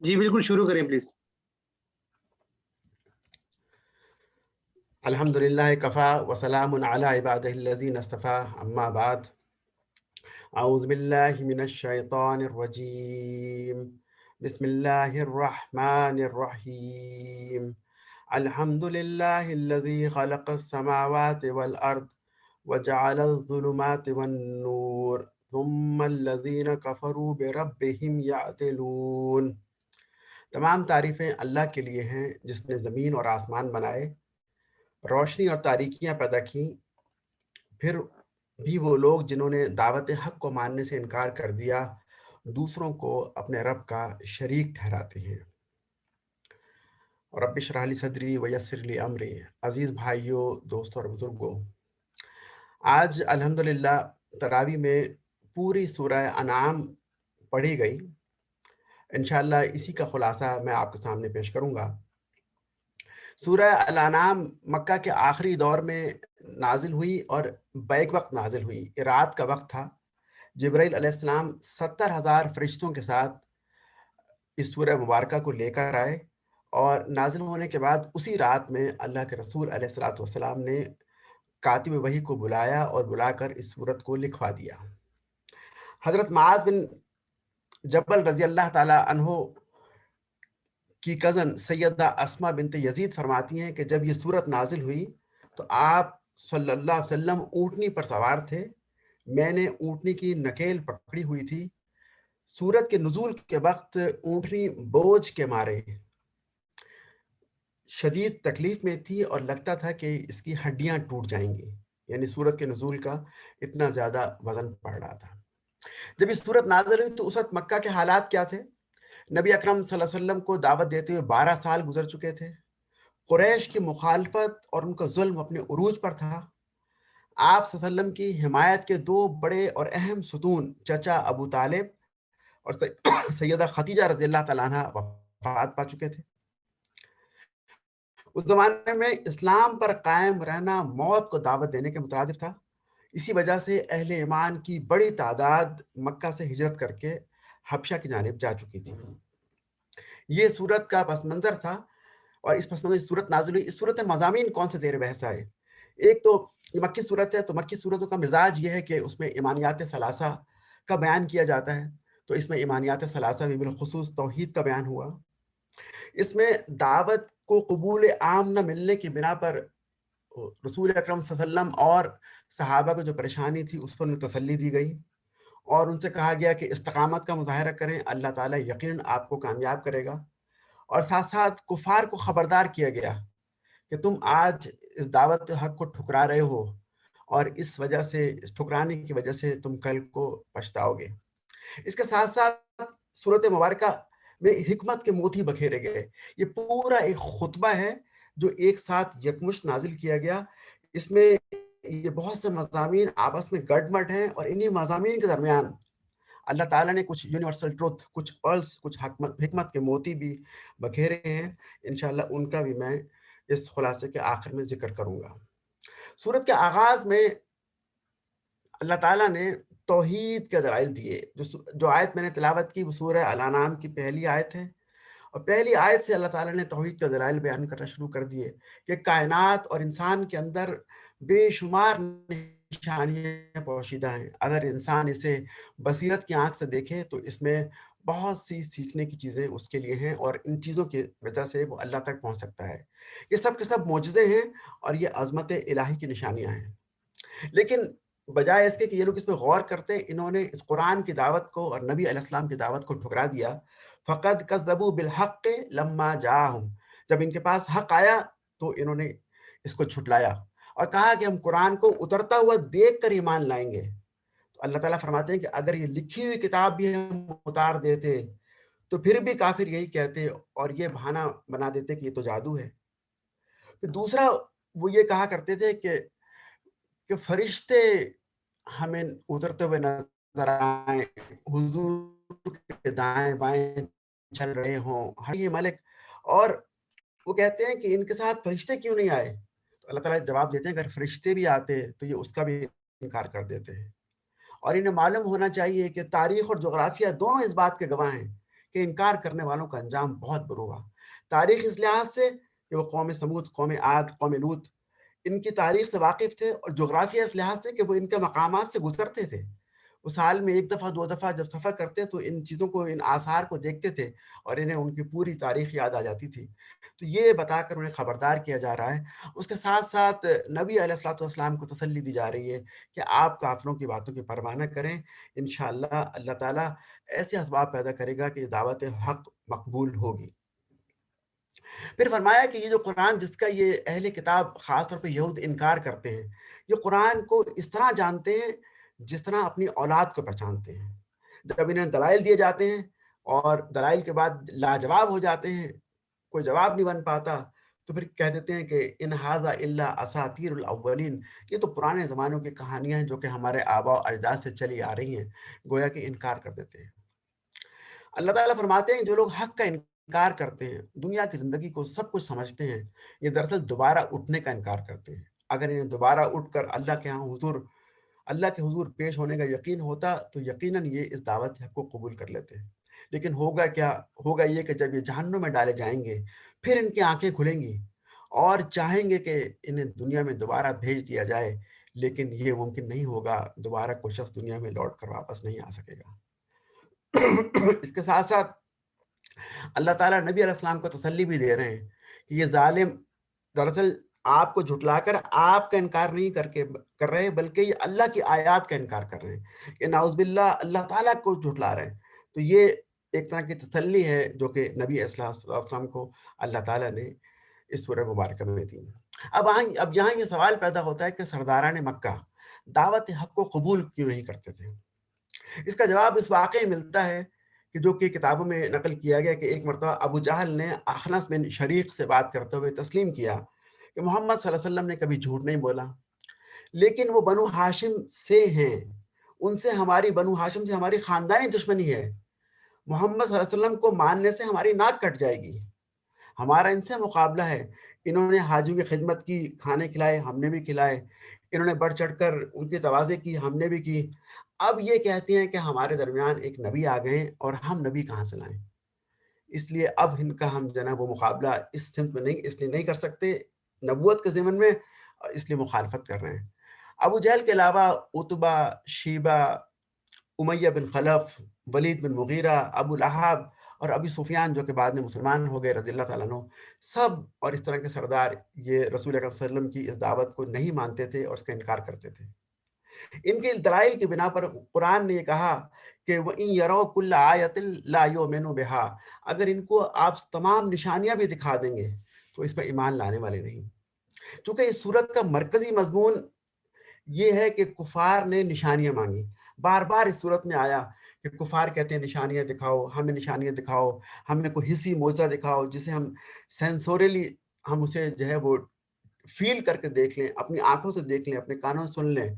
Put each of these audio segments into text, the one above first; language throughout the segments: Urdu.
جی بالکل شروع کریں پلیز. الحمدللہ کفا وسلام علی عبادہ الذین اصطفیٰ اما بعد اعوذ باللہ من الشیطان الرجیم بسم اللہ الرحمن الرحیم الحمدللہ الذی خلق السماوات والارض وجعل الظلمات والنور ثم الذین کفروا بربہم یعدلون۔ تمام تعریفیں اللہ کے لیے ہیں جس نے زمین اور آسمان بنائے، روشنی اور تاریکیاں پیدا کیں، پھر بھی وہ لوگ جنہوں نے دعوت حق کو ماننے سے انکار کر دیا دوسروں کو اپنے رب کا شریک ٹھہراتے ہیں۔ رب اشرح لی صدری ویسر لی امری۔ عزیز بھائیوں، دوستوں اور بزرگوں، آج الحمدللہ تراویح میں پوری سورہ انعام پڑھی گئی۔ انشاءاللہ اسی کا خلاصہ میں آپ کے سامنے پیش کروں گا۔ سورہ الانعام مکہ کے آخری دور میں نازل ہوئی اور بیک وقت نازل ہوئی۔ رات کا وقت تھا۔ جبرائیل علیہ السلام 70,000 فرشتوں کے ساتھ اس سورہ مبارکہ کو لے کر آئے، اور نازل ہونے کے بعد اسی رات میں اللہ کے رسول علیہ الصلوۃ والسلام نے کاتب وحی کو بلایا اور بلا کر اس سورت کو لکھوا دیا۔ حضرت معاذ بن جبل رضی اللہ تعالیٰ عنہ کی کزن سیدہ اسما بنت یزید فرماتی ہیں کہ جب یہ سورت نازل ہوئی تو آپ صلی اللہ علیہ وسلم اونٹنی پر سوار تھے، میں نے اونٹنی کی نکیل پکڑی ہوئی تھی۔ سورت کے نزول کے وقت اونٹنی بوجھ کے مارے شدید تکلیف میں تھی اور لگتا تھا کہ اس کی ہڈیاں ٹوٹ جائیں گی، یعنی سورت کے نزول کا اتنا زیادہ وزن پڑ رہا تھا۔ جب یہ سورت نازل ہوئی تو اس وقت مکہ کے حالات کیا تھے؟ نبی اکرم صلی اللہ علیہ وسلم کو دعوت دیتے ہوئے 12 سال گزر چکے تھے۔ قریش کی مخالفت اور ان کا ظلم اپنے عروج پر تھا۔ آپ صلی اللہ علیہ وسلم کی حمایت کے دو بڑے اور اہم ستون چچا ابو طالب اور سیدہ خدیجہ رضی اللہ تعالیٰ عنہ وفات پا چکے تھے۔ اس زمانے میں اسلام پر قائم رہنا موت کو دعوت دینے کے مترادف تھا۔ اسی وجہ سے اہل ایمان کی بڑی تعداد مکہ سے ہجرت کر کے حبشہ کی جانب جا چکی تھی۔ یہ سورت کا پس منظر تھا، اور اس پس منظر سورت نازل ہوئی۔ اس سورت میں مضامین کون سے زیر بحث آئے؟ ایک تو یہ مکی صورت ہے، تو مکی صورتوں کا مزاج یہ ہے کہ اس میں ایمانیات ثلاثہ کا بیان کیا جاتا ہے، تو اس میں ایمانیات ثلاثہ بھی بالخصوص توحید کا بیان ہوا۔ اس میں دعوت کو قبول عام نہ ملنے کی بنا پر رسول اکرم صلی اللہ علیہ وسلم اور صحابہ کو جو پریشانی تھی اس پر تسلی دی گئی، اور ان سے کہا گیا کہ استقامت کا مظاہرہ کریں، اللہ تعالیٰ یقیناً آپ کو کامیاب کرے گا، اور ساتھ ساتھ کفار کو خبردار کیا گیا کہ تم آج اس دعوت حق کو ٹھکرا رہے ہو، اور اس وجہ سے، اس ٹھکرانے کی وجہ سے تم کل کو پچھتاؤ گے۔ اس کے ساتھ ساتھ سورت مبارکہ میں حکمت کے موتی بکھیرے گئے۔ یہ پورا ایک خطبہ ہے جو ایک ساتھ یکمشت نازل کیا گیا۔ اس میں یہ بہت سے مضامین آپس میں گڈ مٹ ہیں، اور انہی مضامین کے درمیان اللہ تعالیٰ نے کچھ یونیورسل ٹروتھ، کچھ پرلس، کچھ حکمت کے موتی بھی بکھیرے ہیں۔ انشاءاللہ ان کا بھی میں اس خلاصے کے آخر میں ذکر کروں گا۔ سورت کے آغاز میں اللہ تعالیٰ نے توحید کے دلائل دیے۔ جو آیت میں نے تلاوت کی وہ سورہ الانعام کی پہلی آیت ہے، اور پہلی آیت سے اللہ تعالیٰ نے توحید کے دلائل بیان کرنا شروع کر دیے کہ کائنات اور انسان کے اندر بے شمار نشانیاں پوشیدہ ہیں۔ اگر انسان اسے بصیرت کی آنکھ سے دیکھے تو اس میں بہت سی سیکھنے کی چیزیں اس کے لیے ہیں، اور ان چیزوں کی وجہ سے وہ اللہ تک پہنچ سکتا ہے۔ یہ سب کے سب معجزے ہیں، اور یہ عظمت الہی کی نشانیاں ہیں۔ لیکن بجائے اس کے کہ یہ لوگ اس پہ غور کرتے، انہوں نے اس قرآن کی دعوت کو اور نبی علیہ السلام کی دعوت کو ٹھکرا دیا۔ فقد کذبوا بالحق لما جاءہم، جب ان کے پاس حق آیا تو انہوں نے اس کو جھٹلایا اور کہا کہ ہم قرآن کو اترتا ہوا دیکھ کر ایمان لائیں گے۔ تو اللہ تعالیٰ فرماتے ہیں کہ اگر یہ لکھی ہوئی کتاب بھی ہم اتار دیتے تو پھر بھی کافر یہی کہتے اور یہ بہانہ بنا دیتے کہ یہ تو جادو ہے۔ پھر دوسرا وہ یہ کہا کرتے تھے کہ فرشتے ہمیں اترتے ہوئے نظر آئیں، حضور کے دائیں بائیں چل رہے ہوں، یہ ملک، اور وہ کہتے ہیں کہ ان کے ساتھ فرشتے کیوں نہیں آئے؟ تو اللہ تعالیٰ جواب دیتے ہیں اگر فرشتے بھی آتے تو یہ اس کا بھی انکار کر دیتے ہیں۔ اور انہیں معلوم ہونا چاہیے کہ تاریخ اور جغرافیہ دونوں اس بات کے گواہ ہیں کہ انکار کرنے والوں کا انجام بہت برا ہوا۔ تاریخ اس لحاظ سے کہ وہ قوم سمود، قوم عاد، قوم لوط ان کی تاریخ سے واقف تھے، اور جغرافیہ اس لحاظ سے کہ وہ ان کے مقامات سے گزرتے تھے۔ وہ سال میں ایک دفعہ 2 دفعہ جب سفر کرتے تو ان چیزوں کو، ان آثار کو دیکھتے تھے، اور انہیں ان کی پوری تاریخ یاد آ جاتی تھی۔ تو یہ بتا کر انہیں خبردار کیا جا رہا ہے۔ اس کے ساتھ ساتھ نبی علیہ الصلوۃ والسلام کو تسلی دی جا رہی ہے کہ آپ کافروں کی باتوں کی پرواہ نہ کریں، انشاءاللہ اللہ تعالیٰ ایسے اسباب پیدا کرے گا کہ یہ دعوت حق مقبول ہوگی۔ پھر فرمایا کہ یہ جو قرآن جس کا یہ اہل کتاب خاص طور پہ یہود انکار کرتے ہیں، یہ قرآن کو اس طرح جانتے ہیں جس طرح اپنی اولاد کو پہچانتے ہیں۔ جب انہیں دلائل دیے جاتے ہیں اور دلائل کے بعد لاجواب ہو جاتے ہیں، کوئی جواب نہیں بن پاتا، تو پھر کہہ دیتے ہیں کہ ان ھذا الا اساطیر الاولین، یہ تو پرانے زمانوں کی کہانیاں ہیں جو کہ ہمارے آباء و اجداد سے چلی آ رہی ہیں، گویا کہ انکار کر دیتے ہیں۔ اللہ تعالیٰ فرماتے ہیں جو لوگ حق کا انکار کرتے ہیں، دنیا کی زندگی کو سب کچھ سمجھتے ہیں، یہ دراصل دوبارہ اٹھنے کا انکار کرتے ہیں۔ اگر انہیں دوبارہ اٹھ کر اللہ کے حضور پیش ہونے کا یقین ہوتا تو یقیناً یہ اس دعوت حق کو قبول کر لیتے ہیں۔ لیکن ہوگا کیا؟ ہوگا یہ کہ جب یہ جہنم میں ڈالے جائیں گے، پھر ان کی آنکھیں کھلیں گی اور چاہیں گے کہ انہیں دنیا میں دوبارہ بھیج دیا جائے، لیکن یہ ممکن نہیں ہوگا۔ دوبارہ کوئی شخص دنیا میں لوٹ کر واپس نہیں آ سکے گا۔ اس کے ساتھ ساتھ اللہ تعالیٰ نبی علیہ السلام کو تسلی بھی دے رہے ہیں کہ یہ ظالم دراصل آپ کو جھٹلا کر آپ کا انکار نہیں کر رہے، بلکہ یہ اللہ کی آیات کا انکار کر رہے ہیں، کہ نعوذ باللہ اللہ تعالیٰ کو جھٹلا رہے ہیں۔ تو یہ ایک طرح کی تسلی ہے جو کہ نبی علیہ السلام کو اللہ تعالیٰ نے اس سورہ مبارکہ میں دی۔ اب یہاں یہ سوال پیدا ہوتا ہے کہ سرداران مکہ دعوت حق کو قبول کیوں نہیں کرتے تھے؟ اس کا جواب اس واقعے میں ملتا ہے کہ جو کہ کتابوں میں نقل کیا گیا کہ ایک مرتبہ ابو جہل نے اخنس بن شریق سے بات کرتے ہوئے تسلیم کیا کہ محمد صلی اللہ علیہ وسلم نے کبھی جھوٹ نہیں بولا، لیکن وہ بنو ہاشم سے ہیں، ان سے ہماری بنو ہاشم سے ہماری خاندانی دشمنی ہے، محمد صلی اللہ علیہ وسلم کو ماننے سے ہماری ناک کٹ جائے گی، ہمارا ان سے مقابلہ ہے۔ انہوں نے حاجیوں کی خدمت کی، کھانے کھلائے، ہم نے بھی کھلائے، انہوں نے بڑھ چڑھ کر ان کی تواضع کی، ہم نے بھی کی۔ اب یہ کہتے ہیں کہ ہمارے درمیان ایک نبی آ گئے اور ہم نبی کہاں سے لائیں؟ اس لیے اب ان کا ہم جو ہے نا وہ مقابلہ اس سمت میں نہیں، اس لیے نہیں کر سکتے نبوت کے ضمن میں، اس لیے مخالفت کر رہے ہیں۔ ابو جہل کے علاوہ عتبہ، شیبہ، امیہ بن خلف، ولید بن مغیرہ، ابو لہب اور ابی سفیان جو کہ بعد میں مسلمان ہو گئے رضی اللہ تعالیٰ عنہ، سب اور اس طرح کے سردار یہ رسول اکرم صلی اللہ علیہ وسلم کی اس دعوت کو نہیں مانتے تھے اور اس کا انکار کرتے تھے۔ ان کے دلائل کی بنا پر قرآن نے یہ کہا کہ وَإِن يَرَوْا كُلَّ آيَةٍ لَا يُؤْمِنُوا بِهَا، اگر ان کو آپ تمام نشانیاں بھی دکھا دیں گے تو اس پر ایمان لانے والے نہیں۔ چونکہ اس صورت کا مرکزی مضمون یہ ہے کہ کفار نے نشانیاں مانگی، بار بار اس صورت میں آیا کہ کفار کہتے ہیں نشانیاں دکھاؤ، ہمیں نشانیاں دکھاؤ، ہمیں کوئی حسی معجزہ دکھاؤ جسے ہم سینسوریلی ہم اسے جو ہے وہ فیل کر کے دیکھ لیں، اپنی آنکھوں سے دیکھ لیں، اپنے کانوں سے سن لیں،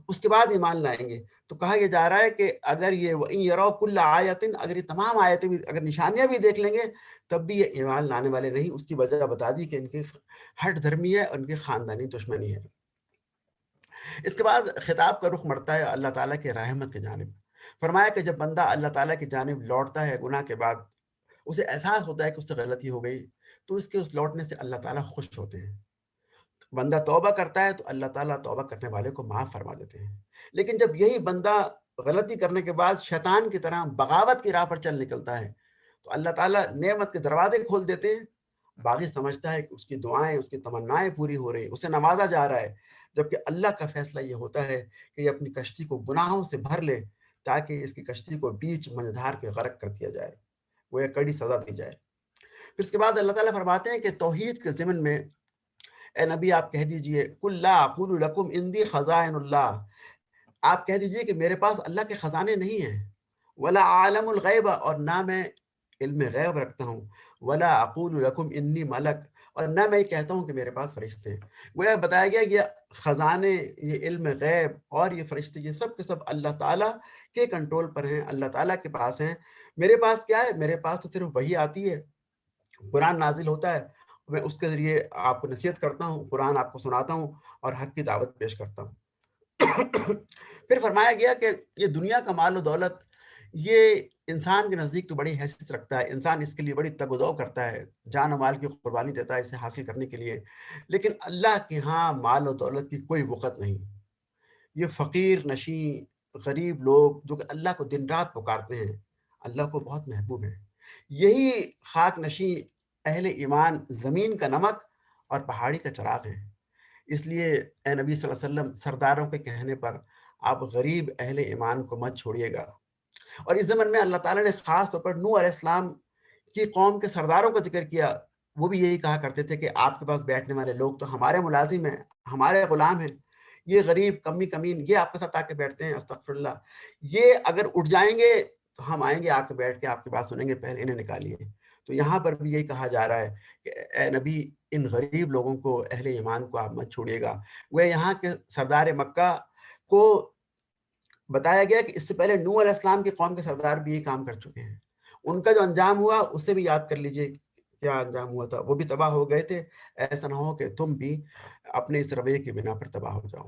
اس کے بعد ایمان لائیں گے۔ تو کہا یہ جا رہا ہے کہ اگر یہ وَإِن يَرَوْا كُلَّ آيَةٍ، اگر یہ تمام آیتیں بھی، اگر نشانیاں بھی دیکھ لیں گے تب بھی یہ ایمان لانے والے نہیں۔ اس کی وجہ بتا دی کہ ان کی ہٹ دھرمی ہے اور ان کی خاندانی دشمنی ہے۔ اس کے بعد خطاب کا رخ مڑتا ہے اللہ تعالیٰ کے رحمت کی جانب۔ فرمایا کہ جب بندہ اللہ تعالیٰ کی جانب لوٹتا ہے گناہ کے بعد، اسے احساس ہوتا ہے کہ اس سے غلطی ہو گئی، تو اس کے اس لوٹنے سے اللہ تعالیٰ خوش ہوتے ہیں۔ بندہ توبہ کرتا ہے تو اللہ تعالیٰ توبہ کرنے والے کو معاف فرما دیتے ہیں۔ لیکن جب یہی بندہ غلطی کرنے کے بعد شیطان کی طرح بغاوت کی راہ پر چل نکلتا ہے تو اللہ تعالیٰ نعمت کے دروازے کھول دیتے ہیں۔ باغی سمجھتا ہے کہ اس کی دعائیں، اس کی تمنائیں پوری ہو رہی ہیں، اسے نوازا جا رہا ہے، جبکہ اللہ کا فیصلہ یہ ہوتا ہے کہ یہ اپنی کشتی کو گناہوں سے بھر لے تاکہ اس کی کشتی کو بیچ منجھدار کے غرق کر دیا جائے، وہ ایک کڑی سزا دی جائے۔ پھر اس کے بعد اللہ تعالیٰ فرماتے ہیں کہ توحید کے ضمن میں اے نبی آپ کہہ دیجئے قُل لا اقول لکم عندی خزائن اللہ، آپ کہہ دیجئے کہ میرے پاس اللہ کے خزانے نہیں ہیں، ولا عالم الغیب، اور نہ میں علم غیب رکھتا ہوں، ولا اقول لکم انی ملک، اور نہ میں یہ کہتا ہوں کہ میرے پاس فرشتے ہیں۔ گویا بتایا گیا یہ خزانے، یہ علم غیب اور یہ فرشتے، یہ سب کے سب اللہ تعالیٰ کے کنٹرول پر ہیں، اللہ تعالیٰ کے پاس ہیں۔ میرے پاس کیا ہے؟ میرے پاس تو صرف وحی آتی ہے، قرآن نازل ہوتا ہے، میں اس کے ذریعے آپ کو نصیحت کرتا ہوں، قرآن آپ کو سناتا ہوں اور حق کی دعوت پیش کرتا ہوں۔ پھر فرمایا گیا کہ یہ دنیا کا مال و دولت یہ انسان کے نزدیک تو بڑی حیثیت رکھتا ہے، انسان اس کے لیے بڑی تگ و دو کرتا ہے، جان و مال کی قربانی دیتا ہے اسے حاصل کرنے کے لیے، لیکن اللہ کے ہاں مال و دولت کی کوئی وقت نہیں۔ یہ فقیر نشیں غریب لوگ جو کہ اللہ کو دن رات پکارتے ہیں، اللہ کو بہت محبوب ہیں۔ یہی خاک نشیں اہل ایمان زمین کا نمک اور پہاڑی کا چراغ ہیں۔ اس لیے اے نبی صلی اللہ علیہ وسلم، سرداروں کے کہنے پر آپ غریب اہل ایمان کو مت چھوڑیے گا۔ اور اس زمن میں اللہ تعالیٰ نے خاص طور پر نوح علیہ السلام کی قوم کے سرداروں کا ذکر کیا۔ وہ بھی یہی کہا کرتے تھے کہ آپ کے پاس بیٹھنے والے لوگ تو ہمارے ملازم ہیں، ہمارے غلام ہیں، یہ غریب کمی کمین یہ آپ کے ساتھ آ کے بیٹھتے ہیں، استغفر اللہ، یہ اگر اٹھ جائیں گے تو ہم آئیں گے آپ کے بیٹھ کے آپ کی بات سنیں گے، پہلے انہیں نکالیے۔ تو یہاں پر بھی یہی کہا جا رہا ہے کہ اے نبی، ان غریب لوگوں کو، اہل ایمان کو آپ مت چھوڑیے گا۔ وہ یہاں کے سردار مکہ کو بتایا گیا کہ اس سے پہلے نوح علیہ السلام کی قوم کے سردار بھی یہ کام کر چکے ہیں، ان کا جو انجام ہوا اسے بھی یاد کر لیجئے کیا انجام ہوا تھا، وہ بھی تباہ ہو گئے تھے۔ ایسا نہ ہو کہ تم بھی اپنے اس رویے کی بنا پر تباہ ہو جاؤ۔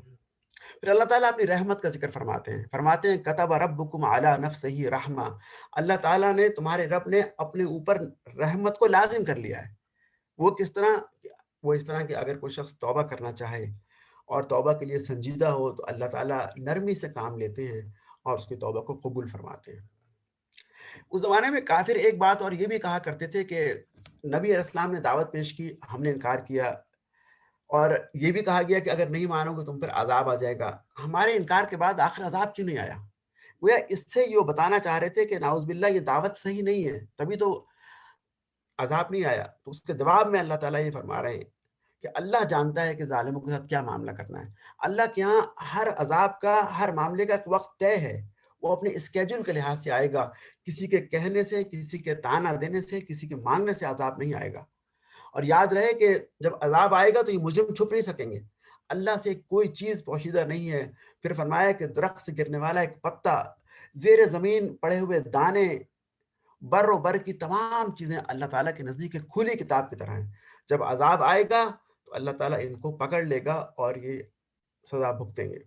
پھر اللہ تعالیٰ اپنی رحمت کا ذکر فرماتے ہیں کتب ربکم علی نفسہ رحمہ، اللہ تعالیٰ نے، تمہارے رب نے اپنے اوپر رحمت کو لازم کر لیا ہے۔ وہ کس طرح؟ وہ اس طرح کہ اگر کوئی شخص توبہ کرنا چاہے اور توبہ کے لیے سنجیدہ ہو تو اللہ تعالیٰ نرمی سے کام لیتے ہیں اور اس کی توبہ کو قبول فرماتے ہیں۔ اس زمانے میں کافر ایک بات اور یہ بھی کہا کرتے تھے کہ نبی علیہ السلام نے دعوت پیش کی، ہم نے انکار کیا، اور یہ بھی کہا گیا کہ اگر نہیں مانو گے تم پر عذاب آ جائے گا۔ ہمارے انکار کے بعد آخر عذاب کیوں نہیں آیا؟ گویا اس سے یہ بتانا چاہ رہے تھے کہ نعوذ باللہ یہ دعوت صحیح نہیں ہے، تبھی تو عذاب نہیں آیا۔ تو اس کے جواب میں اللہ تعالیٰ یہ فرما رہے ہیں کہ اللہ جانتا ہے کہ ظالموں کے ساتھ کیا معاملہ کرنا ہے۔ اللہ کے ہاں ہر عذاب کا، ہر معاملے کا ایک وقت طے ہے، وہ اپنے اسکیجول کے لحاظ سے آئے گا، کسی کے کہنے سے، کسی کے طعنہ دینے سے، کسی کے مانگنے سے عذاب نہیں آئے گا۔ اور یاد رہے کہ جب عذاب آئے گا تو یہ مجرم چھپ نہیں سکیں گے، اللہ سے کوئی چیز پوشیدہ نہیں ہے۔ پھر فرمایا کہ درخت سے گرنے والا ایک پتا، زیر زمین پڑے ہوئے دانے، بر و بر کی تمام چیزیں اللہ تعالیٰ کے نزدیک ایک کھلی کتاب کی طرح ہیں۔ جب عذاب آئے گا تو اللہ تعالیٰ ان کو پکڑ لے گا اور یہ سزا بھگتیں گے۔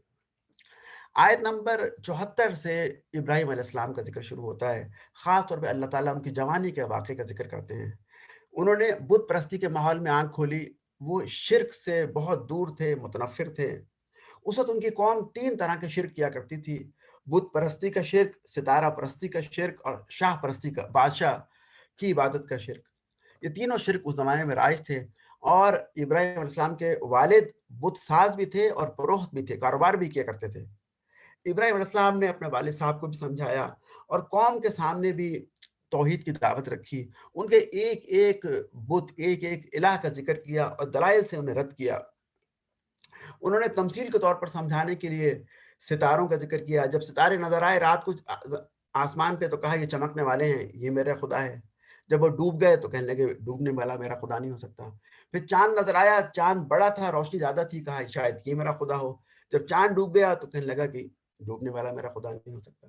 آیت نمبر 74 سے ابراہیم علیہ السلام کا ذکر شروع ہوتا ہے۔ خاص طور پہ اللہ تعالیٰ ان کی جوانی کے واقعے کا ذکر کرتے ہیں۔ انہوں نے بت پرستی کے ماحول میں آنکھ کھولی، وہ شرک سے بہت دور تھے، متنفر تھے۔ اس وقت ان کی قوم 3 طرح کے شرک کیا کرتی تھی: بت پرستی کا شرک، ستارہ پرستی کا شرک، اور شاہ پرستی کا، بادشاہ کی عبادت کا شرک۔ یہ تینوں شرک اس زمانے میں رائج تھے، اور ابراہیم علیہ السلام کے والد بت ساز بھی تھے اور پروہت بھی تھے، کاروبار بھی کیا کرتے تھے۔ ابراہیم علیہ السلام نے اپنے والد صاحب کو بھی سمجھایا اور قوم کے سامنے بھی توحید کی دعوت رکھی، ان کے ایک ایک بت، ایک ایک الہ کا ذکر کیا اور دلائل سے انہیں رد کیا۔ انہوں نے تمثیل کے طور پر سمجھانے کے لیے ستاروں کا ذکر کیا، جب ستارے نظر آئے رات کو آسمان پہ تو کہا یہ چمکنے والے ہیں، یہ میرا خدا ہے۔ جب وہ ڈوب گئے تو کہنے لگے ڈوبنے والا میرا خدا نہیں ہو سکتا۔ پھر چاند نظر آیا، چاند بڑا تھا، روشنی زیادہ تھی، کہا شاید یہ میرا خدا ہو۔ جب چاند ڈوب گیا تو کہنے لگا کہ ڈوبنے والا میرا خدا نہیں ہو سکتا۔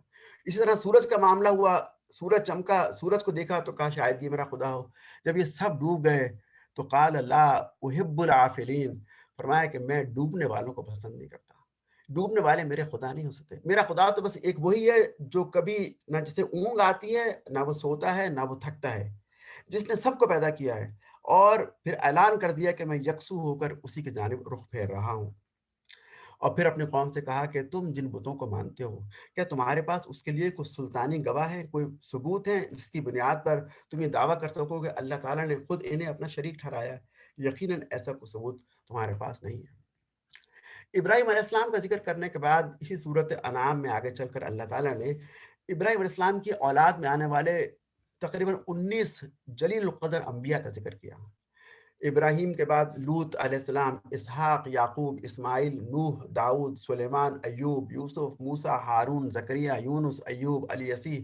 اسی طرح سورج کا معاملہ ہوا، سورج چمکا، سورج کو دیکھا تو کہا شاید یہ میرا خدا ہو۔ جب یہ سب ڈوب گئے تو قال لا احب العافلین، فرمایا کہ میں ڈوبنے والوں کو پسند نہیں کرتا، ڈوبنے والے میرے خدا نہیں ہو سکتے۔ میرا خدا تو بس ایک وہی ہے جو کبھی نہ جسے اونگ آتی ہے، نہ وہ سوتا ہے، نہ وہ تھکتا ہے، جس نے سب کو پیدا کیا ہے اور پھر اعلان کر دیا کہ میں یکسو ہو کر اسی کی جانب رخ پھیر رہا ہوں۔ اور پھر اپنی قوم سے کہا کہ تم جن بتوں کو مانتے ہو، کیا تمہارے پاس اس کے لیے کوئی سلطانی گواہ ہے، کوئی ثبوت ہے جس کی بنیاد پر تم یہ دعویٰ کر سکو کہ اللہ تعالیٰ نے خود انہیں اپنا شریک ٹھہرایا ہے؟ یقیناً ایسا کوئی ثبوت تمہارے پاس نہیں ہے۔ ابراہیم علیہ السلام کا ذکر کرنے کے بعد اسی صورت انعام میں آگے چل کر اللہ تعالیٰ نے ابراہیم علیہ السلام کی اولاد میں آنے والے تقریباً 19 جلیل القدر انبیاء کا ذکر کیا۔ ابراہیم کے بعد لوط علیہ السلام، اسحاق، یعقوب، اسماعیل، نوح، داؤد، سلیمان، ایوب، یوسف، موسیٰ، ہارون، زکریا، یونس، ایوب، الیسیح،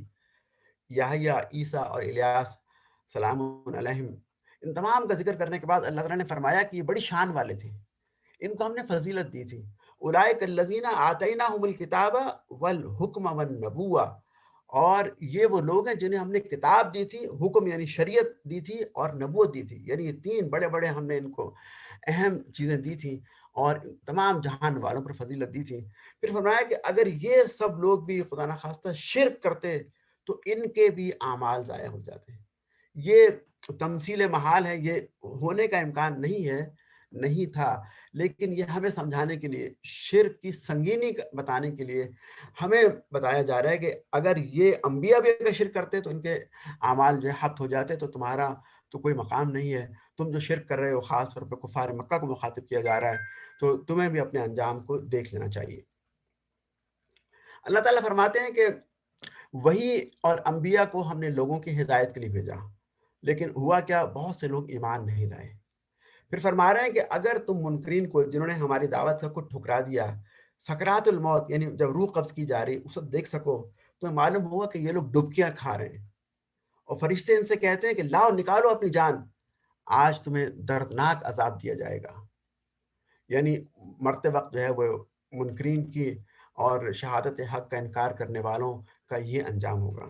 یحییٰ، عیسیٰ اور الیاس سلام علیہم۔ ان تمام کا ذکر کرنے کے بعد اللہ تعالیٰ نے فرمایا کہ یہ بڑی شان والے تھے، ان کو ہم نے فضیلت دی تھی۔ اولئک الذین آتیناہم الکتاب والحکم والنبوہ، اور یہ وہ لوگ ہیں جنہیں ہم نے کتاب دی تھی، حکم یعنی شریعت دی تھی، اور نبوت دی تھی، یعنی یہ 3 بڑے بڑے ہم نے ان کو اہم چیزیں دی تھیں اور تمام جہان والوں پر فضیلت دی تھی۔ پھر فرمایا کہ اگر یہ سب لوگ بھی خدا نخواستہ شرک کرتے تو ان کے بھی اعمال ضائع ہو جاتے ہیں۔ یہ تمثیل محال ہے، یہ ہونے کا امکان نہیں تھا، لیکن یہ ہمیں سمجھانے کے لیے، شرک کی سنگینی بتانے کے لیے ہمیں بتایا جا رہا ہے کہ اگر یہ انبیاء بھی اگر شرک کرتے تو ان کے اعمال جو ہے حبط ہو جاتے، تو تمہارا تو کوئی مقام نہیں ہے۔ تم جو شرک کر رہے ہو، خاص طور پہ کفار مکہ کو مخاطب کیا جا رہا ہے، تو تمہیں بھی اپنے انجام کو دیکھ لینا چاہیے۔ اللہ تعالیٰ فرماتے ہیں کہ وہی اور انبیاء کو ہم نے لوگوں کی ہدایت کے لیے بھیجا، لیکن ہوا کیا، بہت سے لوگ ایمان نہیں لائے۔ پھر فرما رہے ہیں کہ اگر تم منکرین کو، جنہوں نے ہماری دعوت کو ٹھکرا دیا، سکرات الموت یعنی جب روح قبض کی جا رہی اس وقت دیکھ سکو، تو معلوم ہوا کہ یہ لوگ ڈبکیاں کھا رہے ہیں، اور فرشتے ان سے کہتے ہیں کہ لاؤ نکالو اپنی جان، آج تمہیں دردناک عذاب دیا جائے گا۔ یعنی مرتے وقت جو ہے وہ منکرین کی اور شہادت حق کا انکار کرنے والوں کا یہ انجام ہوگا۔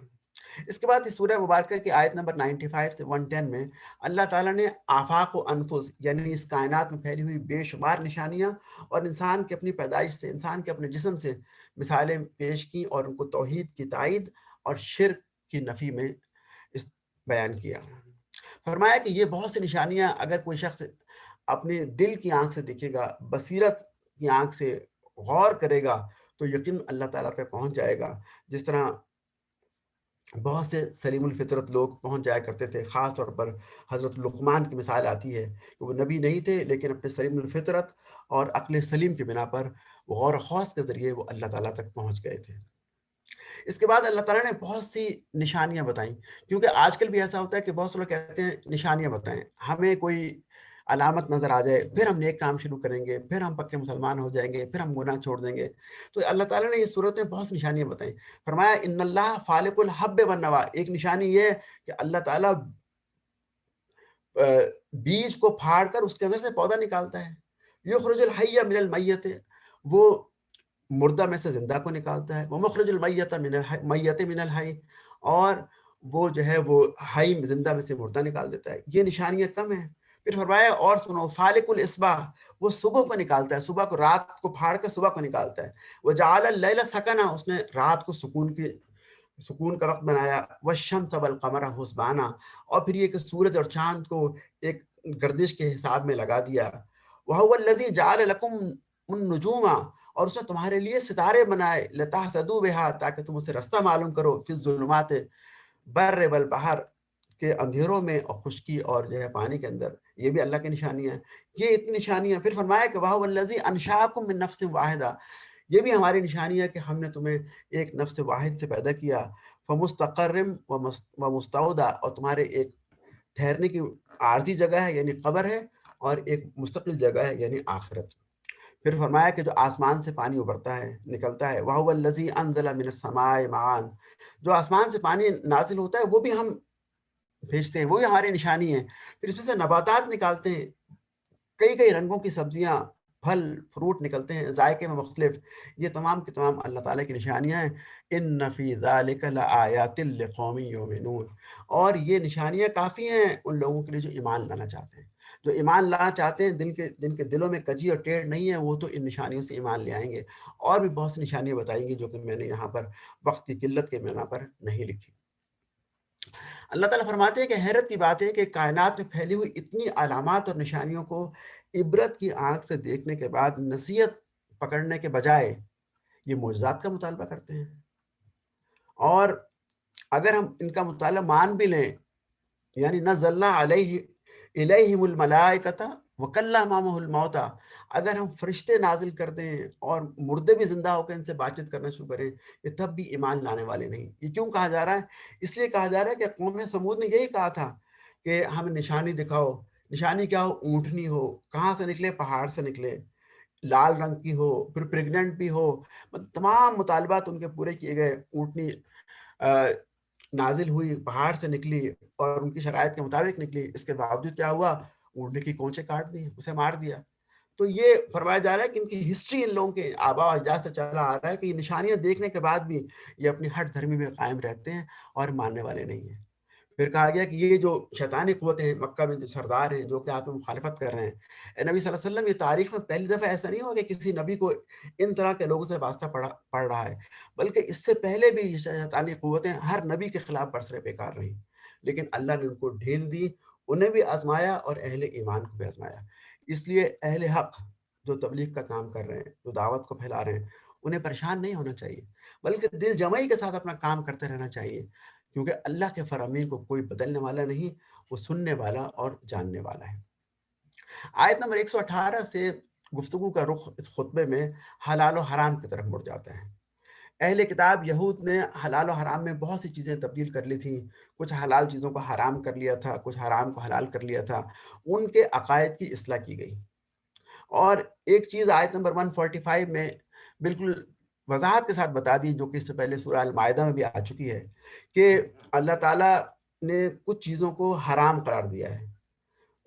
اس کے بعد اس سورہ مبارکہ کی آیت نمبر 95 سے 110 میں اللہ تعالیٰ نے آفاق و انفس یعنی اس کائنات میں پھیلی ہوئی بے شمار نشانیاں اور انسان کے اپنی پیدائش سے، انسان کے اپنے جسم سے مثالیں پیش کی، اور ان کو توحید کی تائید اور شرک کی نفی میں اس بیان کیا۔ فرمایا کہ یہ بہت سی نشانیاں اگر کوئی شخص اپنے دل کی آنکھ سے دیکھے گا، بصیرت کی آنکھ سے غور کرے گا، تو یقین اللہ تعالیٰ پہ پہنچ جائے گا، جس طرح بہت سے سلیم الفطرت لوگ پہنچ جایا کرتے تھے۔ خاص طور پر حضرت لقمان کی مثال آتی ہے کہ وہ نبی نہیں تھے، لیکن اپنے سلیم الفطرت اور عقل سلیم کی بنا پر غور و خوض کے ذریعے وہ اللہ تعالیٰ تک پہنچ گئے تھے۔ اس کے بعد اللہ تعالیٰ نے بہت سی نشانیاں بتائیں، کیونکہ آج کل بھی ایسا ہوتا ہے کہ بہت سے لوگ کہتے ہیں نشانیاں بتائیں، ہمیں کوئی علامت نظر آ جائے پھر ہم نیک کام شروع کریں گے، پھر ہم پکے مسلمان ہو جائیں گے، پھر ہم گناہ چھوڑ دیں گے۔ تو اللہ تعالیٰ نے یہ صورت میں بہت سی نشانیاں بتائیں۔ فرمایا ان اللہ فالق الحب والنوا، ایک نشانی یہ ہے کہ اللہ تعالیٰ بیج کو پھاڑ کر اس کے اندر سے پودا نکالتا ہے۔ یخرج الحی من المیت، وہ مردہ میں سے زندہ کو نکالتا ہے، وہ مخرج المیت من الحی، اور وہ جو ہے وہ حی زندہ میں سے مردہ نکال دیتا ہے۔ یہ نشانیاں کم ہیں۔ پھر فرمایا اور سنو، فالق الاصباح، وہ صبح کو نکالتا ہے، صبح کو، رات کو پھاڑ کر صبح کو نکالتا ہے۔ وجعل اللیل سکنا، اس نے رات کو سکون کا وقت بنایا۔ والشمس والقمر حسبانا، اور پھر یہ کہ سورج اور چاند کو ایک گردش کے حساب میں لگا دیا۔ وهو الذی جعل لکم النجوم، اور اس نے تمہارے لیے ستارے بنائے، لتہتدوا بہا، تاکہ تم اسے رستہ معلوم کرو، فی الظلمات، بر والبحر، کے اندھیروں میں اور خشکی اور جو ہے پانی کے اندر۔ یہ بھی اللہ کی نشانیاں ہیں، یہ اتنی نشانیاں۔ پھر فرمایا کہ وهو الذی انشأکم من نفس واحدہ، یہ بھی ہماری نشانی ہے کہ ہم نے تمہیں ایک نفس واحد سے پیدا کیا۔ فمستقر ومستودع، اور تمہارے ایک ٹھہرنے کی عارضی جگہ ہے یعنی قبر ہے، اور ایک مستقل جگہ ہے یعنی آخرت۔ پھر فرمایا کہ جو آسمان سے پانی ابھرتا ہے، نکلتا ہے، وَهُوَ الَّذِي أَنزَلَ مِنَ السَّمَاءِ مَاءً، جو آسمان سے پانی نازل ہوتا ہے وہ بھی ہم بھیجتے ہیں، وہ بھی ہماری نشانی ہے۔ پھر اس میں سے نباتات نکالتے ہیں، کئی کئی رنگوں کی سبزیاں، پھل فروٹ نکلتے ہیں، ذائقے میں مختلف۔ یہ تمام کی تمام اللہ تعالیٰ کی نشانیاں ہیں۔ ان فی ذلک لآیات لقوم یؤمنون، اور یہ نشانیاں کافی ہیں ان لوگوں کے لیے جو ایمان لانا چاہتے ہیں۔ جو ایمان لانا چاہتے ہیں، جن کے دلوں میں کجی اور ٹیڑھ نہیں ہے، وہ تو ان نشانیوں سے ایمان لے آئیں گے۔ اور بھی بہت سی نشانیاں بتائیں گے جو کہ میں نے یہاں پر وقت کی قلت کے بنا پر نہیں لکھی۔ اللہ تعالیٰ فرماتے ہیں کہ حیرت کی بات ہے کہ کائنات میں پھیلی ہوئی اتنی علامات اور نشانیوں کو عبرت کی آنکھ سے دیکھنے کے بعد نصیحت پکڑنے کے بجائے یہ معجزات کا مطالبہ کرتے ہیں۔ اور اگر ہم ان کا مطالعہ مان بھی لیں، یعنی نزلنا علیہ الیہم الملائکۃ وکلمہم الموتیٰ، اگر ہم فرشتے نازل کر دیں اور مردے بھی زندہ ہو کے ان سے بات چیت کرنا شروع کریں، یہ تب بھی ایمان لانے والے نہیں۔ یہ کیوں کہا جا رہا ہے؟ اس لیے کہا جا رہا ہے کہ قوم سمود نے یہی کہا تھا کہ ہمیں نشانی دکھاؤ۔ نشانی کیا ہو؟ اونٹنی ہو، کہاں سے نکلے؟ پہاڑ سے نکلے، لال رنگ کی ہو، پھر پریگننٹ بھی ہو، تمام مطالبات ان کے پورے کیے گئے۔ اونٹنی نازل ہوئی، پہاڑ سے نکلی اور ان کی شرائط کے مطابق نکلی، اس کے باوجود کیا ہوا؟ اونٹنے کی کونچیں کاٹ دی، اسے مار دیا۔ تو یہ فرمایا جا رہا ہے کہ ان کی ہسٹری، ان لوگوں کے آباء و اجداد سے چلا آ رہا ہے کہ یہ نشانیاں دیکھنے کے بعد بھی یہ اپنی ہٹ دھرمی میں قائم رہتے ہیں اور ماننے والے نہیں ہیں۔ پھر کہا گیا کہ یہ جو شیطانی قوتیں ہیں مکہ میں جو سردار ہیں جو کہ آپ میں مخالفت کر رہے ہیں، اے نبی صلی اللہ علیہ وسلم یہ تاریخ میں پہلی دفعہ ایسا نہیں ہوا کہ کسی نبی کو ان طرح کے لوگوں سے واسطہ پڑ رہا ہے، بلکہ اس سے پہلے بھی یہ شیطانی قوتیں ہر نبی کے خلاف برسر پیکار رہیں، لیکن اللہ نے ان کو ڈھیل دی، انہیں بھی آزمایا اور اہل ایمان کو بھی آزمایا۔ اس لیے اہل حق جو تبلیغ کا کام کر رہے ہیں، جو دعوت کو پھیلا رہے ہیں، انہیں پریشان نہیں ہونا چاہیے، بلکہ دل جمعی کے ساتھ اپنا کام کرتے رہنا چاہیے، کیونکہ اللہ کے فرامین کو کوئی بدلنے والا نہیں، وہ سننے والا اور جاننے والا ہے۔ آیت نمبر 118 سے گفتگو کا رخ اس خطبے میں حلال و حرام کی طرف مڑ جاتا ہے۔ اہل کتاب یہود نے حلال و حرام میں بہت سی چیزیں تبدیل کر لی تھیں، کچھ حلال چیزوں کو حرام کر لیا تھا، کچھ حرام کو حلال کر لیا تھا، ان کے عقائد کی اصلاح کی گئی۔ اور ایک چیز آیت نمبر 145 میں بالکل وضاحت کے ساتھ بتا دی، جو کہ اس سے پہلے سورہ المائدہ میں بھی آ چکی ہے، کہ اللہ تعالیٰ نے کچھ چیزوں کو حرام قرار دیا ہے،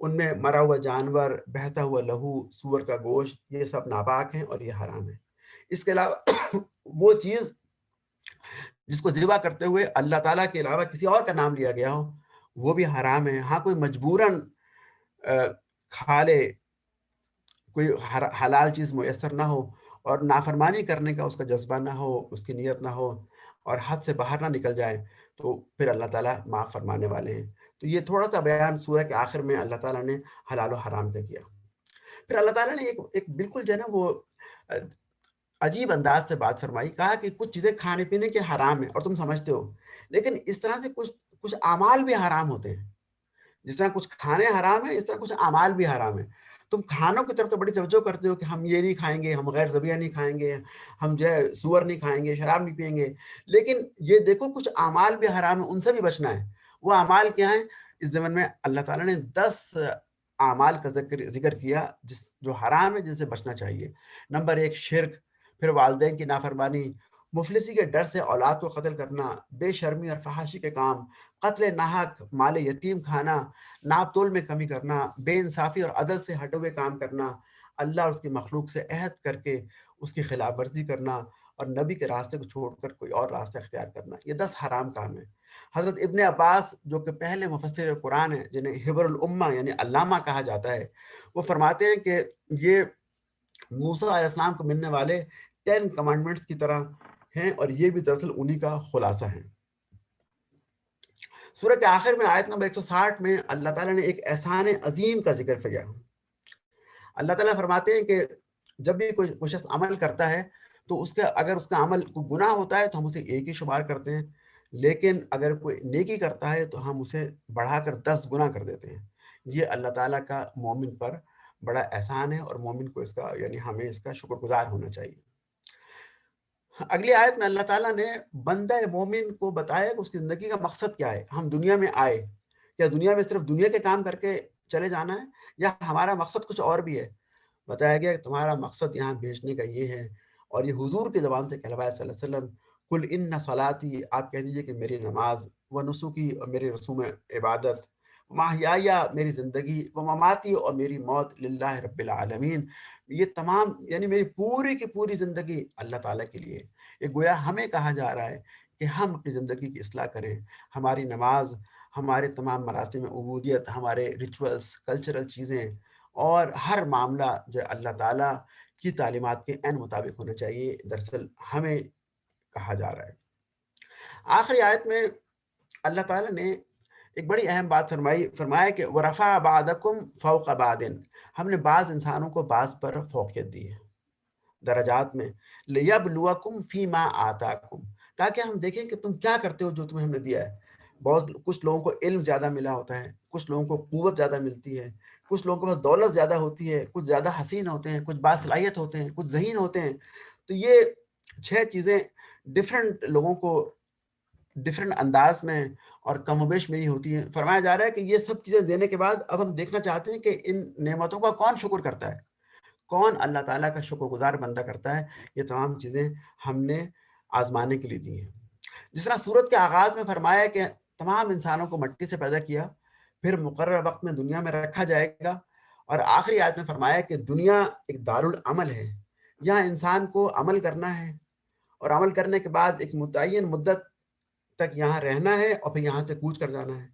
ان میں مرا ہوا جانور، بہتا ہوا لہو، سور کا گوشت، یہ سب ناپاک ہیں اور یہ حرام ہے۔ اس کے علاوہ وہ چیز جس کو ذبح کرتے ہوئے اللہ تعالیٰ کے علاوہ کسی اور کا نام لیا گیا ہو، وہ بھی حرام ہے۔ ہاں کوئی مجبوراً کھا لے، کوئی حلال چیز میسر نہ ہو اور نافرمانی کرنے کا اس کا جذبہ نہ ہو، اس کی نیت نہ ہو اور حد سے باہر نہ نکل جائے، تو پھر اللہ تعالیٰ معاف فرمانے والے ہیں۔ تو یہ تھوڑا سا بیان سورہ کے آخر میں اللہ تعالیٰ نے حلال و حرام کا کیا۔ پھر اللہ تعالیٰ نے ایک بالکل جو ہے نا وہ عجیب انداز سے بات فرمائی، کہا کہ کچھ چیزیں کھانے پینے کے حرام ہیں اور تم سمجھتے ہو، لیکن اس طرح سے کچھ اعمال بھی حرام ہوتے ہیں۔ جس طرح کچھ کھانے حرام ہیں، اس طرح کچھ اعمال بھی حرام ہیں۔ تم کھانوں کی طرف تو بڑی توجہ کرتے ہو کہ ہم یہ نہیں کھائیں گے، ہم غیر ذبیحہ نہیں کھائیں گے، ہم جو ہے سور نہیں کھائیں گے، شراب نہیں پئیں گے، لیکن یہ دیکھو کچھ اعمال بھی حرام ہیں، ان سے بھی بچنا ہے۔ وہ اعمال کیا ہیں؟ اس ضمن میں اللہ تعالیٰ نے 10 اعمال کا ذکر کیا جو حرام ہے، جن سے بچنا چاہیے۔ نمبر 1 شرک، پھر والدین کی نافرمانی، مفلسی کے ڈر سے اولاد کو قتل کرنا، بے شرمی اور فحاشی کے کام، قتل ناحق، مال یتیم کھانا، ناپ تول میں کمی کرنا، بے انصافی اور عدل سے ہٹے ہوئے کام کرنا، اللہ اور اس کی مخلوق سے عہد کر کے اس کی خلاف ورزی کرنا اور نبی کے راستے کو چھوڑ کر کوئی اور راستہ اختیار کرنا، یہ 10 حرام کام ہیں۔ حضرت ابن عباس جو کہ پہلے مفسر قرآن ہیں، جنہیں حبر الامہ یعنی علامہ کہا جاتا ہے، وہ فرماتے ہیں کہ یہ موسیٰ علیہ السلام کو ملنے والے 10 کمانڈمنٹس کی طرح ہیں، اور یہ بھی دراصل انہی کا خلاصہ ہے۔ سورہ کے آخر میں آیت نمبر 160 میں اللہ تعالیٰ نے ایک احسان عظیم کا ذکر کیا۔ اللہ تعالیٰ فرماتے ہیں کہ جب بھی کوئی شخص عمل کرتا ہے تو اگر اس کا عمل کوئی گناہ ہوتا ہے تو ہم اسے ایک ہی شمار کرتے ہیں، لیکن اگر کوئی نیکی کرتا ہے تو ہم اسے بڑھا کر 10 گنا کر دیتے ہیں۔ یہ اللہ تعالیٰ کا مومن پر بڑا احسان ہے، اور مومن کو اس کا یعنی ہمیں اس کا شکر گزار ہونا چاہیے۔ اگلی آیت میں اللہ تعالیٰ نے بندہ مومن کو بتایا کہ اس کی زندگی کا مقصد کیا ہے، ہم دنیا میں آئے، کیا دنیا میں صرف دنیا کے کام کر کے چلے جانا ہے، یا ہمارا مقصد کچھ اور بھی ہے؟ بتایا گیا کہ تمہارا مقصد یہاں بھیجنے کا یہ ہے، اور یہ حضور کی زبان سے کہلوایا صلی اللہ علیہ وسلم، کل ان صلاتی، آپ کہہ دیجئے کہ میری نماز، و نسکی، اور میری رسوم عبادت، ماہیا، میری زندگی، و مماتی، اور میری موت، للہ رب العالمین، یہ تمام یعنی میری پوری کی پوری زندگی اللہ تعالیٰ کے لیے۔ یہ گویا ہمیں کہا جا رہا ہے کہ ہم اپنی زندگی کی اصلاح کریں، ہماری نماز، ہمارے تمام مراسم عبودیت، ہمارے ریچولز، کلچرل چیزیں، اور ہر معاملہ جو ہے اللہ تعالیٰ کی تعلیمات کے عین مطابق ہونا چاہیے، دراصل ہمیں کہا جا رہا ہے۔ آخری آیت میں اللہ تعالیٰ نے ایک بڑی اہم بات فرمایا کہ وَرَفَعَ بَعْضَكُمْ فَوْقَ بَعْضٍ، ہم نے بعض انسانوں کو بعض پر فوقیت دی ہے درجات میں، لِيَبْلُوَكُمْ فِي مَا آتَاكُمْ، تاکہ ہم دیکھیں کہ تم کیا کرتے ہو جو تمہیں ہم نے دیا ہے۔ کچھ لوگوں کو علم زیادہ ملا ہوتا ہے، کچھ لوگوں کو قوت زیادہ ملتی ہے، کچھ لوگوں کے پاس دولت زیادہ ہوتی ہے، کچھ زیادہ حسین ہوتے ہیں، کچھ باصلاحیت ہوتے ہیں، کچھ ذہین ہوتے ہیں۔ تو یہ 6 چیزیں ڈفرینٹ لوگوں کو ڈفرینٹ انداز میں اور کم و بیش میری ہوتی ہیں۔ فرمایا جا رہا ہے کہ یہ سب چیزیں دینے کے بعد اب ہم دیکھنا چاہتے ہیں کہ ان نعمتوں کا کون شکر کرتا ہے، کون اللہ تعالیٰ کا شکر گزار بندہ کرتا ہے۔ یہ تمام چیزیں ہم نے آزمانے کے لیے دی ہیں۔ جس طرح سورت کے آغاز میں فرمایا کہ تمام انسانوں کو مٹی سے پیدا کیا، پھر مقرر وقت میں دنیا میں رکھا جائے گا، اور آخری آیت میں فرمایا کہ دنیا ایک دارالعمل ہے، یہاں انسان کو عمل کرنا ہے، اور عمل کرنے کے بعد ایک متعین مدت تک یہاں رہنا ہے، اور پھر یہاں سے کوچ کر جانا ہے۔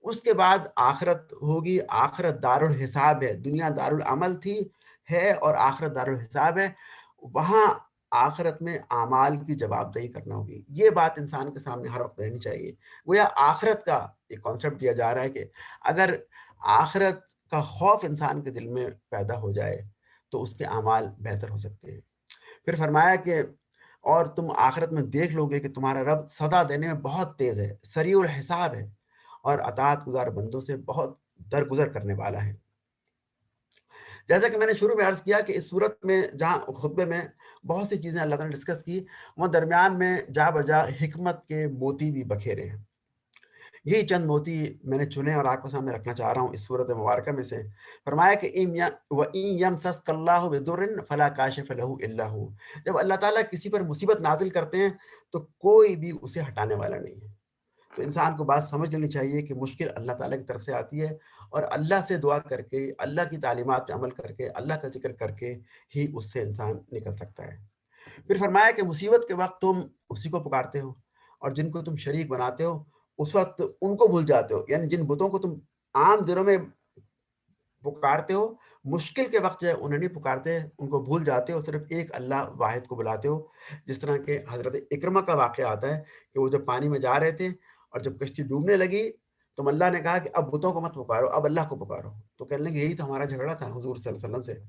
اس کے بعد آخرت ہوگی، آخرت دارالحساب ہے، دنیا دارالعمل تھی ہے اور آخرت دارالحساب ہے، وہاں آخرت میں اعمال کی جواب دہی کرنا ہوگی۔ یہ بات انسان کے سامنے ہر وقت رہنی چاہیے۔ گویا آخرت کا ایک کانسیپٹ دیا جا رہا ہے کہ اگر آخرت کا خوف انسان کے دل میں پیدا ہو جائے تو اس کے اعمال بہتر ہو سکتے ہیں۔ پھر فرمایا کہ اور تم آخرت میں دیکھ لو گے کہ تمہارا رب سزا دینے میں بہت تیز ہے، سریع الحساب ہے، اور اطاعت گزار بندوں سے بہت درگزر کرنے والا ہے۔ جیسا کہ میں نے شروع میں عرض کیا کہ اس صورت میں جہاں خطبے میں بہت سی چیزیں اللہ تعالیٰ نے ڈسکس کی، وہاں درمیان میں جا بجا حکمت کے موتی بھی بکھیرے ہیں۔ یہی چند موتی میں نے چنے اور آپ کے سامنے رکھنا چاہ رہا ہوں اس صورت مبارکہ میں سے۔ فرمایا کہ وَإِن يَمْسَسْكَ اللَّهُ بِضُرٍّ فَلَا كَاشِفَ لَهُ إِلَّا هُوَ، جب اللہ تعالیٰ کسی پر مصیبت نازل کرتے ہیں تو کوئی بھی اسے ہٹانے والا نہیں ہے۔ تو انسان کو بات سمجھ لینی چاہیے کہ مشکل اللہ تعالیٰ کی طرف سے آتی ہے، اور اللہ سے دعا کر کے، اللہ کی تعلیمات پہ عمل کر کے، اللہ کا ذکر کر کے ہی اس سے انسان نکل سکتا ہے۔ پھر فرمایا کہ مصیبت کے وقت تم اسی کو پکارتے ہو، اور جن کو تم شریک بناتے ہو اس وقت ان کو بھول جاتے ہو، یعنی جن بتوں کو تم عام دنوں میں پکارتے ہو، مشکل کے وقت جو ہے انہیں نہیں پکارتے، ان کو بھول جاتے ہو، صرف ایک اللہ واحد کو بلاتے ہو۔ جس طرح کہ حضرت اکرمہ کا واقعہ آتا ہے کہ وہ جب پانی میں جا رہے تھے اور جب کشتی ڈوبنے لگی تو اللہ نے کہا کہ اب بتوں کو مت پکارو، اب اللہ کو پکارو۔ تو کہنے لگے یہی تو ہمارا جھگڑا تھا حضور صلی اللہ علیہ وسلم سے،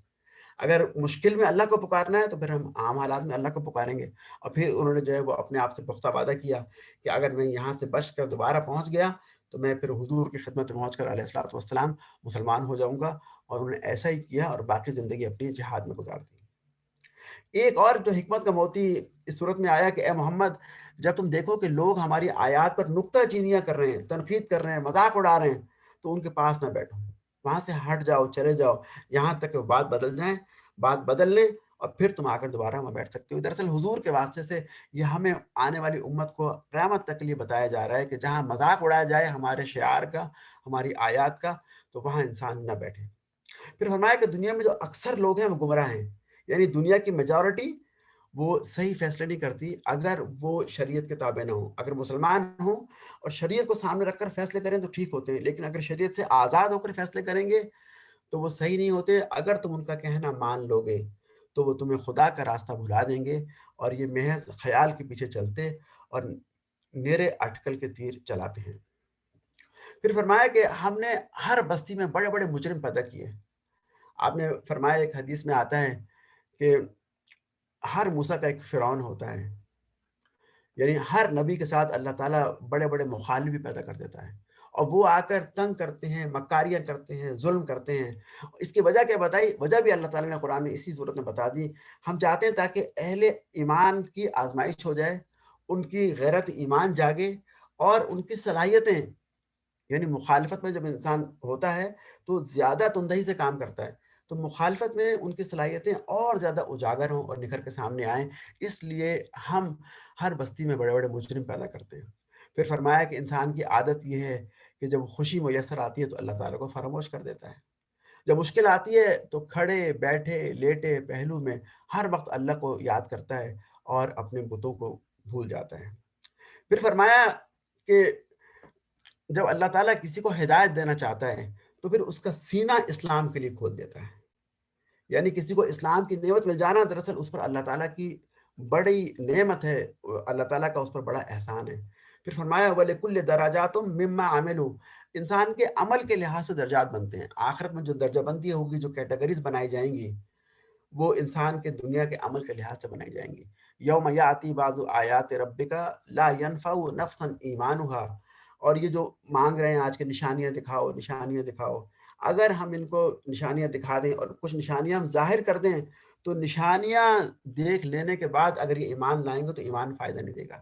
اگر مشکل میں اللہ کو پکارنا ہے تو پھر ہم عام حالات میں اللہ کو پکاریں گے۔ اور پھر انہوں نے جو ہے وہ اپنے آپ سے پختہ وعدہ کیا کہ اگر میں یہاں سے بچ کر دوبارہ پہنچ گیا تو میں پھر حضور کی خدمت میں پہنچ کر علیہ الصلوۃ والسلام مسلمان ہو جاؤں گا، اور انہوں نے ایسا ہی کیا اور باقی زندگی اپنی جہاد میں گزار دی۔ ایک اور جو حکمت کا موتی اس صورت میں آیا کہ اے محمد، جب تم دیکھو کہ لوگ ہماری آیات پر نکتہ چینیاں کر رہے ہیں، تنقید کر رہے ہیں، مذاق اڑا رہے ہیں، تو ان کے پاس نہ بیٹھو، وہاں سے ہٹ جاؤ، چلے جاؤ، یہاں تک کہ وہ بات بدل جائیں، بات بدل لیں، اور پھر تم آ کر دوبارہ وہاں بیٹھ سکتے ہو۔ دراصل حضور کے واسطے سے یہ ہمیں آنے والی امت کو قیامت تک کے لیے بتایا جا رہا ہے کہ جہاں مذاق اڑایا جائے ہمارے شعار کا، ہماری آیات کا، تو وہاں انسان نہ بیٹھے۔ پھر فرمایا کہ دنیا میں جو اکثر لوگ ہیں وہ گمراہ ہیں، یعنی دنیا کی میجورٹی وہ صحیح فیصلے نہیں کرتی اگر وہ شریعت کے تابع نہ ہوں۔ اگر مسلمان ہوں اور شریعت کو سامنے رکھ کر فیصلے کریں تو ٹھیک ہوتے ہیں، لیکن اگر شریعت سے آزاد ہو کر فیصلے کریں گے تو وہ صحیح نہیں ہوتے۔ اگر تم ان کا کہنا مان لو گے تو وہ تمہیں خدا کا راستہ بھلا دیں گے، اور یہ محض خیال کے پیچھے چلتے اور نیرے اٹکل کے تیر چلاتے ہیں۔ پھر فرمایا کہ ہم نے ہر بستی میں بڑے بڑے مجرم پیدا کیے۔ آپ نے فرمایا ایک حدیث میں آتا ہے کہ ہر موسیٰ کا ایک فرعون ہوتا ہے، یعنی ہر نبی کے ساتھ اللہ تعالیٰ بڑے بڑے مخالف بھی پیدا کر دیتا ہے، اور وہ آ کر تنگ کرتے ہیں، مکاریاں کرتے ہیں، ظلم کرتے ہیں۔ اس کی وجہ کیا بتائی؟ وجہ بھی اللہ تعالیٰ نے قرآن میں اسی صورت میں بتا دی۔ ہم چاہتے ہیں تاکہ اہل ایمان کی آزمائش ہو جائے، ان کی غیرت ایمان جاگے، اور ان کی صلاحیتیں، یعنی مخالفت میں جب انسان ہوتا ہے تو زیادہ تندہی سے کام کرتا ہے، تو مخالفت میں ان کی صلاحیتیں اور زیادہ اجاگر ہوں اور نکھر کے سامنے آئیں، اس لیے ہم ہر بستی میں بڑے بڑے مجرم پیدا کرتے ہیں۔ پھر فرمایا کہ انسان کی عادت یہ ہے کہ جب خوشی میسر آتی ہے تو اللہ تعالیٰ کو فراموش کر دیتا ہے، جب مشکل آتی ہے تو کھڑے بیٹھے لیٹے پہلو میں ہر وقت اللہ کو یاد کرتا ہے اور اپنے بتوں کو بھول جاتا ہے۔ پھر فرمایا کہ جب اللہ تعالیٰ کسی کو ہدایت دینا چاہتا ہے تو پھر اس کا سینہ اسلام کے لیے کھول دیتا ہے، یعنی کسی کو اسلام کی نعمت مل جانا دراصل اس پر اللہ تعالیٰ کی بڑی نعمت ہے، اللہ تعالیٰ کا اس پر بڑا احسان ہے۔ پھر فرمایا وَلِكُلِّ دَرَجَاتٌ مِّمَّا عَمِلُوا، انسان کے عمل کے لحاظ سے درجات بنتے ہیں۔ آخرت میں جو درجہ بندی ہوگی، جو کیٹیگریز بنائی جائیں گی، وہ انسان کے دنیا کے عمل کے لحاظ سے بنائی جائیں گی۔ یوم یاتی بعض آیات ربک لا ینفع نفسا ایمانها، اور یہ جو مانگ رہے ہیں آج کے نشانیاں دکھاؤ، نشانیاں دکھاؤ، اگر ہم ان کو نشانیاں دکھا دیں اور کچھ نشانیاں ہم ظاہر کر دیں تو نشانیاں دیکھ لینے کے بعد اگر یہ ایمان لائیں گے تو ایمان فائدہ نہیں دے گا۔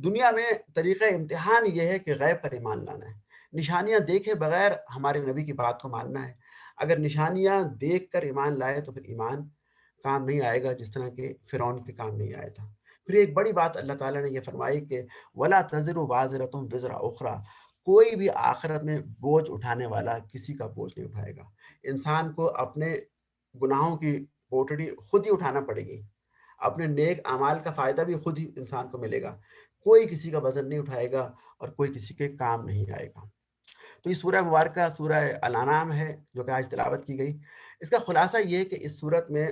دنیا میں طریقہ امتحان یہ ہے کہ غیب پر ایمان لانا ہے، نشانیاں دیکھے بغیر ہمارے نبی کی بات کو ماننا ہے۔ اگر نشانیاں دیکھ کر ایمان لائے تو پھر ایمان کام نہیں آئے گا، جس طرح کہ فرعون کے کام نہیں آیا تھا۔ پھر ایک بڑی بات اللہ تعالیٰ نے یہ فرمائی کہ وَلَا تَزِرُ وَازِرَةٌ وِزْرَ أُخْرَىٰ، کوئی بھی آخرت میں بوجھ اٹھانے والا کسی کا بوجھ نہیں اٹھائے گا۔ انسان کو اپنے گناہوں کی پوٹڑی خود ہی اٹھانا پڑے گی، اپنے نیک اعمال کا فائدہ بھی خود ہی انسان کو ملے گا، کوئی کسی کا وزن نہیں اٹھائے گا اور کوئی کسی کے کام نہیں آئے گا۔ تو یہ سورہ مبارکہ سورہ الانعام ہے جو کہ آج تلاوت کی گئی. اس کا خلاصہ یہ ہے کہ اس صورت میں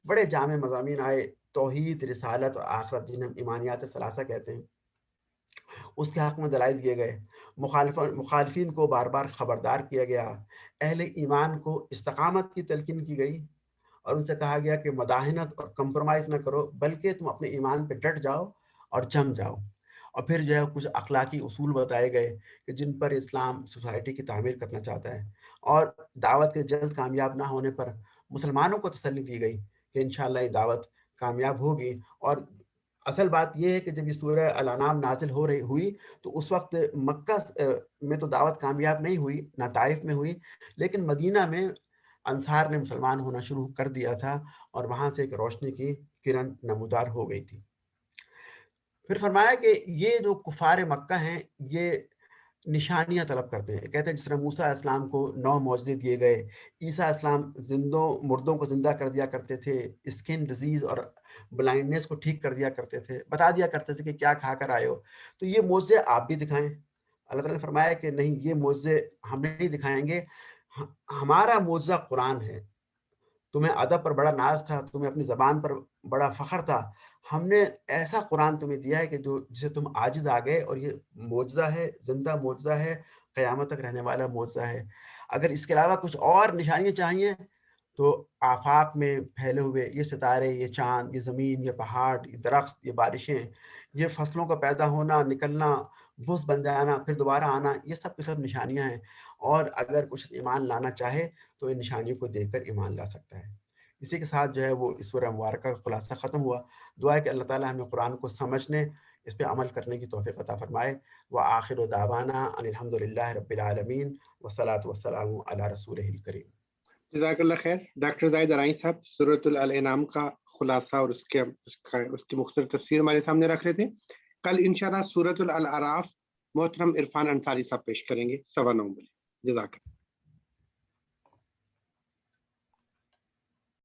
بڑے جامع مضامین آئے. توحید، رسالت اور آخرت، جنہیں ہم ایمانیات ثلاثہ کہتے ہیں، اس کے حق میں دلائل دیے گئے. مخالفین کو بار بار خبردار کیا گیا. اہل ایمان کو استقامت کی تلقین کی گئی اور ان سے کہا گیا کہ مداہنت اور کمپرومائز نہ کرو، بلکہ تم اپنے ایمان پہ ڈٹ جاؤ اور جم جاؤ. اور پھر جو ہے کچھ اخلاقی اصول بتائے گئے کہ جن پر اسلام سوسائٹی کی تعمیر کرنا چاہتا ہے. اور دعوت کے جلد کامیاب نہ ہونے پر مسلمانوں کو تسلی دی گئی کہ انشاءاللہ یہ دعوت کامیاب ہوگی. اور اصل بات یہ ہے کہ جب یہ سورہ الانعام نازل ہوئی تو اس وقت مکہ میں تو دعوت کامیاب نہیں ہوئی، نہ طائف میں ہوئی، لیکن مدینہ میں انصار نے مسلمان ہونا شروع کر دیا تھا اور وہاں سے ایک روشنی کی کرن نمودار ہو گئی تھی. پھر فرمایا کہ یہ جو کفار مکہ ہیں یہ نشانیاں طلب کرتے ہیں. کہتے ہیں جس طرح موسیٰ علیہ السلام کو 9 معجزے دیے گئے، عیسیٰ علیہ السلام مردوں کو زندہ کر دیا کرتے تھے، اسکن ڈیزیز اور بلائنڈنس کو ٹھیک کر دیا کرتے تھے، بتا دیا کرتے تھے کہ کیا کھا کر آئے ہو، تو یہ معجزے آپ بھی دکھائیں. اللہ تعالیٰ نے فرمایا کہ نہیں، یہ معجزے ہم نہیں دکھائیں گے، ہمارا معجزہ قرآن ہے. تمہیں ادب پر بڑا ناز تھا، تمہیں اپنی زبان پر بڑا فخر تھا، ہم نے ایسا قرآن تمہیں دیا ہے کہ جسے تم عاجز آ گئے، اور یہ معجزہ ہے، زندہ معجزہ ہے، قیامت تک رہنے والا معجزہ ہے. اگر اس کے علاوہ کچھ اور نشانیاں چاہیے تو آفاق میں پھیلے ہوئے یہ ستارے، یہ چاند، یہ زمین، یہ پہاڑ، یہ درخت، یہ بارشیں، یہ فصلوں کا پیدا ہونا، نکلنا، بھوس بن جانا، پھر دوبارہ آنا، یہ سب کی سب نشانیاں ہیں. اور اگر کچھ ایمان لانا چاہے تو ان نشانیوں کو دیکھ کر ایمان لا سکتا ہے. اسی کے ساتھ جو ہے وہ اس سورہ مبارکہ کا خلاصہ ختم ہوا. دعا ہے کہ اللہ تعالیٰ ہمیں قرآن کو سمجھنے، اس پہ عمل کرنے کی توفیق عطا فرمائے. وآخر دعوانا ان الحمد للہ رب العالمین والصلاة والسلام علی رسولہ الکریم. جزاک اللہ خیر. ڈاکٹر زاہد ارائیں صاحب سورۃ الانعام کا خلاصہ اور اس کی مختصر تفسیر ہمارے سامنے رکھ رہے تھے. کل انشاءاللہ سورۃ الاعراف محترم عرفان انصاری صاحب پیش کریں گے 9:15 بجے. جزاک اللہ.